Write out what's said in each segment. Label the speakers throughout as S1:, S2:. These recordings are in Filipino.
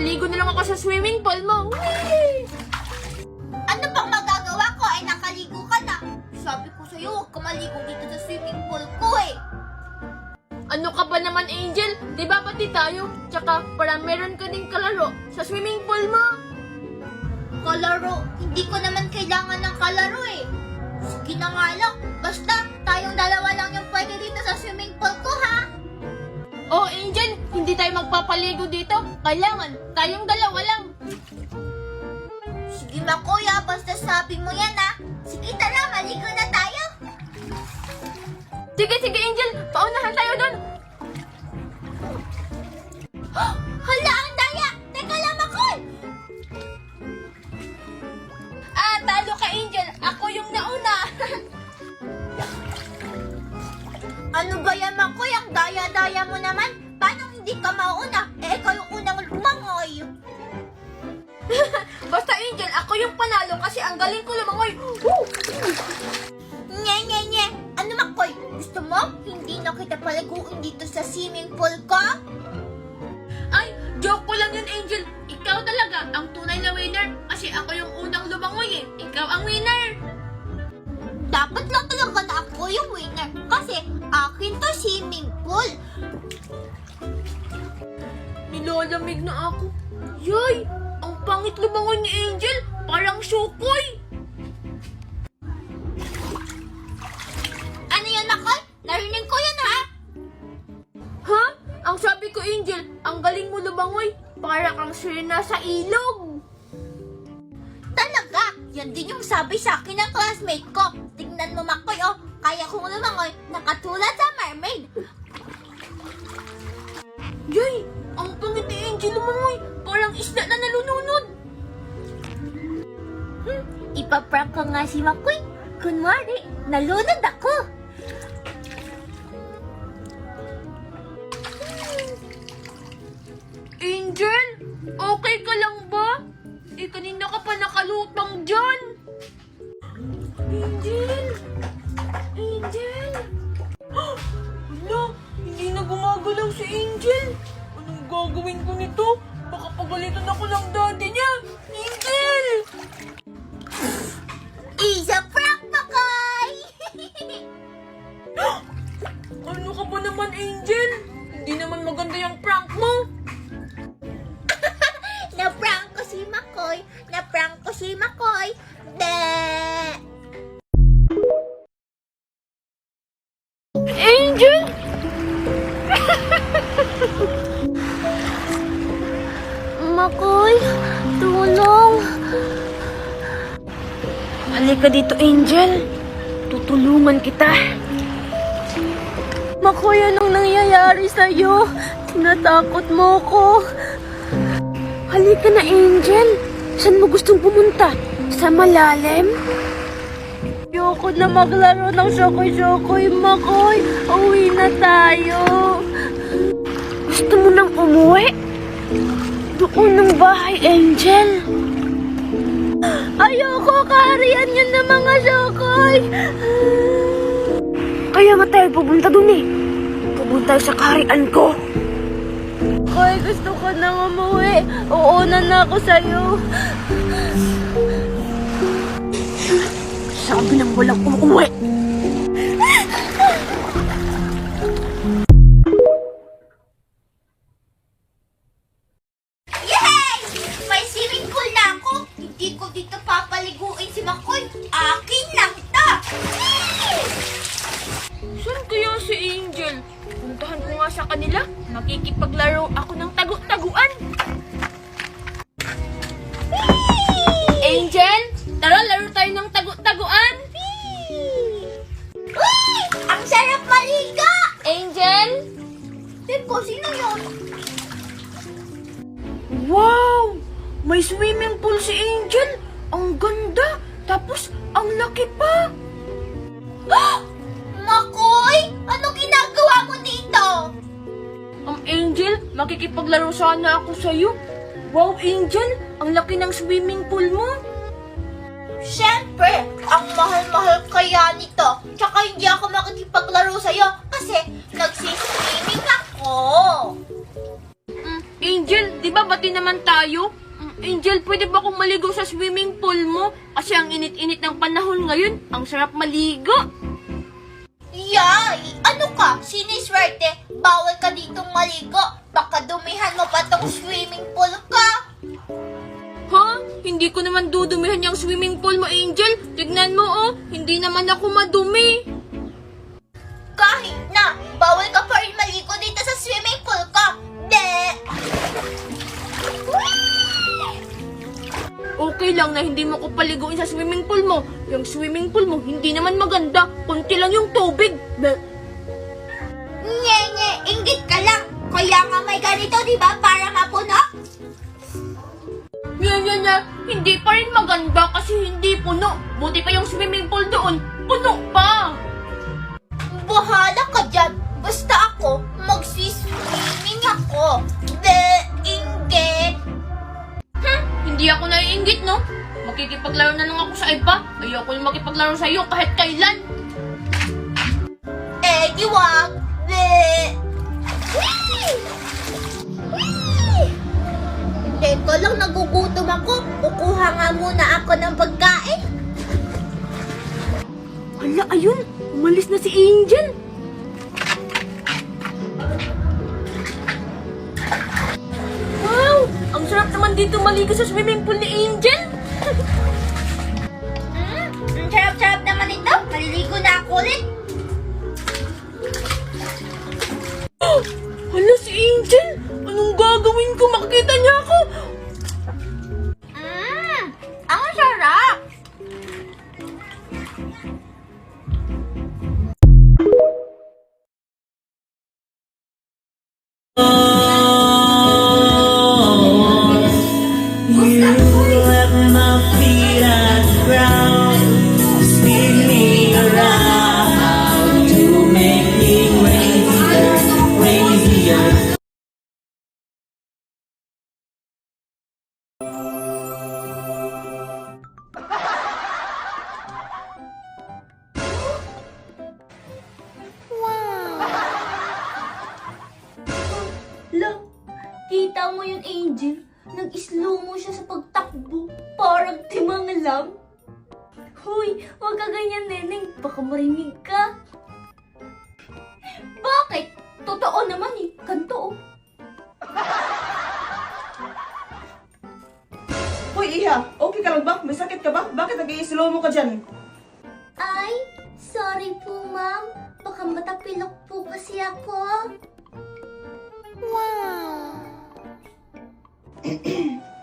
S1: Ligo na lang ako sa swimming pool mo. Whee!
S2: Ano pang magagawa ko? Ay, nakaligo ka na. Sabi ko sa'yo, huwag ka maligo dito sa swimming pool ko eh.
S1: Ano ka ba naman, Angel? Di ba pati tayo? Tsaka para meron ka ding kalaro sa swimming pool mo.
S2: Kalaro? Hindi ko naman kailangan ng kalaro eh. Sige na nga lang. Basta, tayong dalawa lang yung pwede dito sa swimming pool ko ha.
S1: Oh, Angel, hindi tayo magpapaligo dito. Kailangan tayong dalawa lang.
S2: Sige Makoy basta sabi mo yan ha. Sige tara, maligo na tayo.
S1: Sige, Angel. Paunahan tayo doon.
S2: Hala, ang daya! Teka lang, Makoy!
S1: Talo ka, Angel. Ako yung nauna.
S2: Ano ba yan, Makoy? Ang daya-daya mo naman. Paano hindi ka mauna? Ikaw yung unang lumangoy.
S1: Basta, Angel, ako yung panalo kasi ang galing ko lumangoy. Woo!
S2: Nye. Ano, Makoy? Gusto mo? Hindi na kita paliguin dito sa swimming pool ko?
S1: Ay, joke ko lang yun, Angel. Ikaw talaga ang tunay na winner kasi ako yung unang lumangoy eh. Ikaw ang winner.
S2: Dapat lang talaga na ako yung winner kasi akin to swimming pool.
S1: Nilalamig na ako. Yay! Ang pangit lumangoy ni Angel. Parang sukoy.
S2: Ano yan, Makoy? Narinig ko yan, ha?
S1: Ha? Ang sabi ko, Angel, ang galing mo lumangoy. Para kang sirena sa ilog.
S2: Talaga? Yan din yung sabi sa akin ng classmate ko. Tingnan mo, Makoy, kaya kong lumangoy nakatulad sa mermaid.
S1: Yay! Ang pangit ni Angel lumangoy. Parang isda na nalununod.
S2: Ipaprank ko nga si Makoy. Kunwari, nalunod ako.
S1: Angel, okay ka lang ba? Kanina ka pa nakalutang dyan. Angel! Hala, hindi na gumagalaw si Angel. Anong gagawin ko nito? Baka pagalitan ako ng daddy niya. Angel!
S2: Isa prank, Makoy!
S1: Ano ka ba naman, Angel? Hindi naman maganda yung prank mo.
S2: Na-prank ko si Makoy. Na-prank ko si Makoy.
S1: Angel!
S2: Makoy, tulong.
S1: Halika dito, Angel. Tutulungan kita. Makoy, anong nangyayari sa'yo? Tinatakot mo ko. Halika na, Angel. Saan mo gustong pumunta? Sa malalim? Ayoko na maglaro ng Shokoy-Shokoy, Makoy. Uwi na tayo. Gusto mo nang umuwi? Doon ng bahay, Angel. Ayoko, kaharian yun ng mga Shokoy. Kaya nga tayo pupunta dun eh. Pupunta tayo sa kaharian ko. Koy, gusto ko nang umuwi. Uuna na ako sa'yo. Sabi nang walang umuwi.
S2: Yay! May swimming pool na ako. Hindi ko dito papaliguin si Makoy. Akin lang ito.
S1: Saan kaya si Angel? Puntahan ko nga sa kanila. Makikipaglaro ako ng tagu-taguan. Angel, tara laro tayo ng tagu-taguan.
S2: Uy! Ang sarap maligo!
S1: Angel?
S2: Teko, sino yun?
S1: Wow! May swimming pool si Angel. Ang ganda. Tapos, ang laki pa.
S2: Makoy! Ano ginagawa mo dito?
S1: Angel, makikipaglaro sana ako sa'yo. Wow, Angel, ang laki ng swimming pool mo.
S2: Siyempre, ang mahal-mahal kaya nito. Tsaka hindi ako makikipaglaro sa'yo kasi nagsiswimming ako.
S1: Angel, di ba bati naman tayo? pool mo kasi ang init-init ng panahon ngayon, ang sarap maligo.
S2: Yay! Ano ka? Siniswerte? Bawal ka ditong maligo. Baka dumihan mo pa tong swimming pool ka.
S1: Ha? Hindi ko naman dudumihan yung swimming pool mo, Angel. Tignan mo, oh. Hindi naman ako madumi.
S2: Kahit na, bawal ka pa rin maligo dito sa swimming pool ka. De!
S1: Okay lang na hindi mo ko paliguin sa swimming pool mo. Yung swimming pool mo, hindi naman maganda. Kunti lang yung tubig.
S2: Nye, inggit ka lang. Kaya nga may ganito, di ba? Para mapuno.
S1: Nya. Hindi pa rin maganda kasi hindi puno. Buti pa yung swimming pool doon. Puno pa.
S2: Bahala ka dyan. Basta ako, magsiswimming ako. De, inggit.
S1: Hindi ako naiinggit, no? Makikipaglaro na lang ako sa iba. Ayoko yung makipaglaro sa iyo kahit kailan.
S2: Eh, di wag. De. Whee! Whee! Teka lang, nagugutom ako. Kukuha nga muna ako ng pagkain.
S1: Hala, ayun. Umalis na si Angel. Wow! Ang sarap naman dito maligo sa swimming pool ni Angel.
S2: Ang sarap-sarap naman ito. Maliligo na ako ulit.
S1: Hala, si Angel. Anong gagawin ko? Makikita niya ako.
S2: Ang sarap.
S3: You let my feet on the ground, spin me around to make me crazier, crazier.
S2: Look, kita mo yung Angel? Nag-slow mo siya sa pagtakbo. Parang timang lang. Hoy, huwag ka ganyan, Neneng. Baka marinig ka. Bakit? Totoo naman eh. Kanto oh.
S4: Hoy, Iha, okay ka lang ba? May sakit ka ba? Bakit nag-i-slow mo ka dyan?
S2: Ay, sorry po, ma'am. Baka matapilok po kasi ako.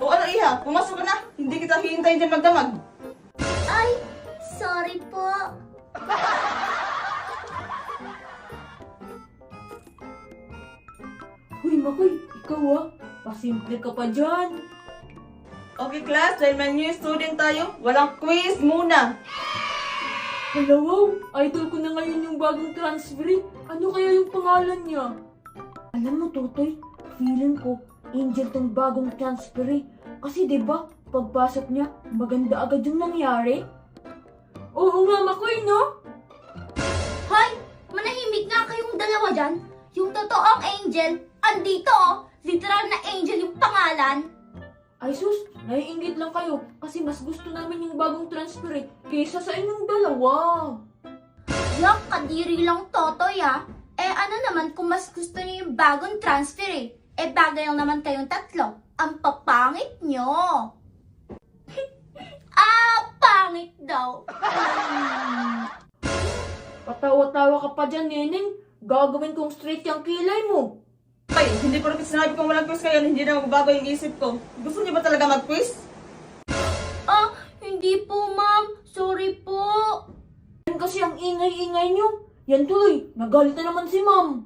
S4: O ano, Iha, pumasok ka na. Hindi kita hihintayin dyan magdamag.
S2: Ay, sorry po.
S1: Uy, Makoy, ikaw ah. Pasimple ka pa dyan.
S4: Okay, class, dahil may new student tayo, walang quiz muna.
S1: Hala, wow. Idol ko na ngayon yung bagong transfer. Ano kaya yung pangalan niya? Alam mo, Totoy, feeling ko, Angel tong bagong transfer. Kasi 'di ba, pagpasok niya, maganda agad yung nangyari. Oo nga, Makoy, no?
S2: Hoy, manahimik nga kayong dalawa dyan. Yung totoong Angel, andito oh. Literal na Angel yung pangalan.
S1: Ay sus, naiinggit lang kayo kasi mas gusto namin yung bagong transfer kaysa sa inyong dalawa.
S2: Yak, kadiri lang Totoy ah. Eh ano naman kung mas gusto niyo yung bagong transfer eh. Eh bagay lang naman kayong tatlo. Ang papangit nyo. Pangit daw.
S1: Patawa-tawa ka pa dyan, Neneng. Gagawin kong straight yung kilay mo.
S4: Ay, hindi ko rin sinabi kong walang quiz kayo, hindi na magbago yung isip ko. Gusto niyo ba talaga mag-quiz?
S2: Hindi po ma'am. Sorry po.
S1: Yan kasi ang ingay-ingay nyo. Yan tuloy, nagalit na naman si Ma'am.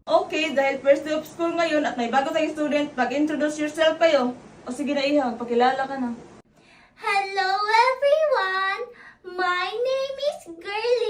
S4: Okay, dahil first day of school ngayon at may bago tayong student, mag-introduce yourself kayo. O sige na, Iha, magpakilala ka na.
S2: Hello everyone. My name is Girly